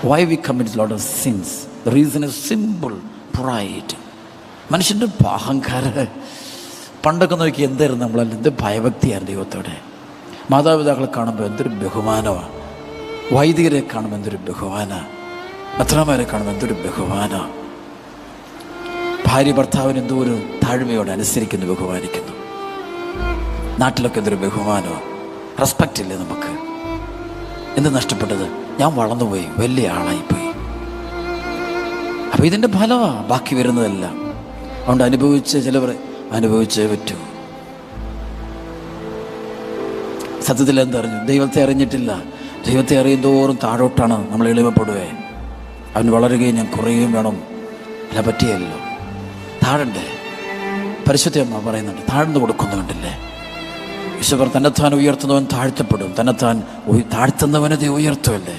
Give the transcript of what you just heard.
Why we commit a lot of sins? The reason is simple: pride. മനുഷ്യൻ്റെ അഹങ്കാരം. പണ്ടൊക്കെ നോക്കി എന്തായിരുന്നു നമ്മളല്ല, എന്ത് ഭയഭക്തിയാണ് ദൈവത്തോടെ. മാതാപിതാക്കളെ കാണുമ്പോൾ എന്തൊരു ബഹുമാനമാണ്, വൈദികരെ കാണുമ്പോൾ എന്തൊരു ബഹുമാനമാണ്, മെത്രാന്മാരെ കാണുമ്പോൾ എന്തൊരു ബഹുമാനമാണ്. ഭാര്യ ഭർത്താവിന് എന്തോ ഒരു താഴ്മയോടെ അനുസരിക്കുന്നു, ബഹുമാനിക്കുന്നു. നാട്ടിലൊക്കെ എന്തൊരു ബഹുമാനമാണ്, റെസ്പെക്റ്റ് ഇല്ലേ നമുക്ക്. എന്ത് നഷ്ടപ്പെട്ടത്? ഞാൻ വളർന്നുപോയി, വലിയ ആളായിപ്പോയി. അപ്പോൾ ഇതിൻ്റെ ഫലമാണ് ബാക്കി വരുന്നതല്ല. അതുകൊണ്ട് ചിലവർ അനുഭവിച്ചേ പറ്റൂ. സത്യത്തിൽ എന്തറിഞ്ഞു? ദൈവത്തെ അറിഞ്ഞിട്ടില്ല. ദൈവത്തെ അറിയുന്തോറും താഴോട്ടാണ് നമ്മൾ എളിമപ്പെടുവേ. അവൻ വളരുകയും ഞാൻ കുറയുകയും വേണം. അല്ല, പറ്റിയല്ലോ. താഴണ്ടേ? പരിശുദ്ധ അമ്മ പറയുന്നുണ്ട്, താഴ്ന്നു കൊടുക്കുന്നുണ്ടല്ലേ. ഈശോർ തന്നെത്താൻ ഉയർത്തുന്നവൻ താഴ്ത്തപ്പെടും, തന്നെത്താൻ താഴ്ത്തുന്നവനെ ഉയർത്തുമല്ലേ.